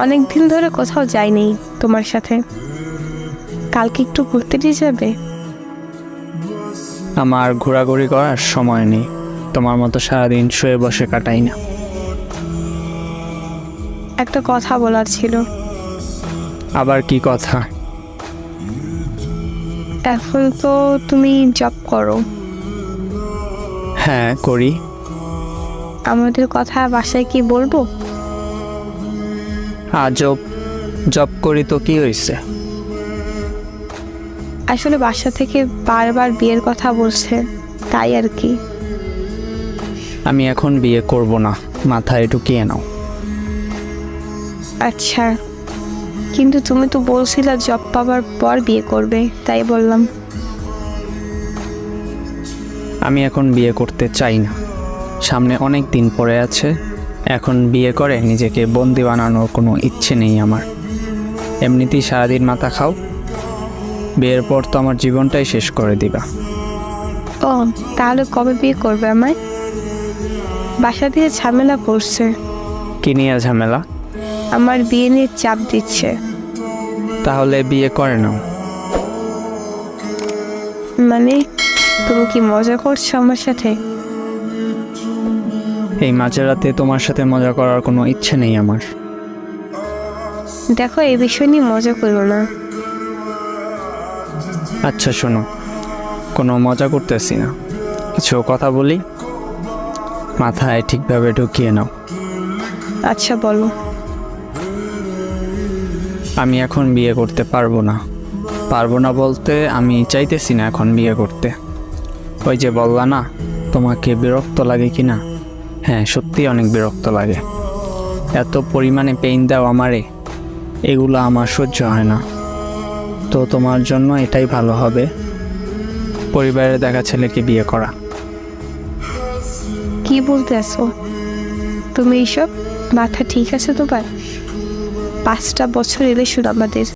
অনেক দিন ধরে কোথাও যাইনি তোমার সাথে, কালকে একটু ঘুরতে নিয়ে যাবে? আমার ঘোরাঘুরি করার সময় নেই, তোমার মতো সারাদিন শুয়ে বসে কাটাই না। একটা কথা বলার ছিল। আবার কি কথা? এখন তো তুমি জব করো, হ্যাঁ করি। আমাদের কথা বাসায় কি বলবো? আজব, জব করি তো কি হয়েছে? আসলে বাসা থেকে বারবার বিয়ের কথা বলছে, তাই আর কি। আমি এখন বিয়ে করব না, মাথায় ঢুকিয়ে নাও। আচ্ছা, কিন্তু তুমি তো বলছিলা জব পাওয়ার পর বিয়ে করবে, তাই বললাম। আমি এখন বিয়ে করতে চাই না, সামনে অনেক দিন পড়ে আছে। এখন বিয়ে করে নিজেকে বন্দি বানানোর কোনো ইচ্ছে নেই আমার। এমনিতেই সারাদিন মাথা খাও, বিয়ের পর তো আমার জীবনটাই শেষ করে দিবা। ও, তাহলে কবে বিয়ে করবে আমায়? বাসা দিয়ে ঝামেলা করছে, কি নিয়ে ঝামেলা? আমার বিয়ে নিয়ে চাপ দিচ্ছে। তাহলে বিয়ে করে নাও। মানে, তুমি কি মজা করছো আমার সাথে? এই মাঝরাতে তোমার সাথে মজা করার কোনো ইচ্ছে নেই আমার। দেখো, এই বিষয় নিয়ে মজা করো না। আচ্ছা শোনো, কোনো মজা করতেছি না, কিছু কথা বলি, মাথায় ঠিকভাবে ঢুকিয়ে নাও। আচ্ছা বলো। আমি এখন বিয়ে করতে পারবো না। পারবো না বলতে আমি চাইতেছি না এখন বিয়ে করতে। ওই যে বললা না তোমাকে বিরক্ত লাগে কি না, হ্যাঁ সত্যি অনেক বিরক্ত লাগে। এত পরিমাণে পেইন দাও আমারে, এগুলো আমার সহ্য হয় না। তো তোমার জন্য এটাই ভালো হবে, পরিবারের দেখা ছেলেকে বিয়ে করা। কি বলতে আসো তুমি? এইসব মাথা ঠিক আছে তোমার? 5টা বছর রিলেশন আমাদের,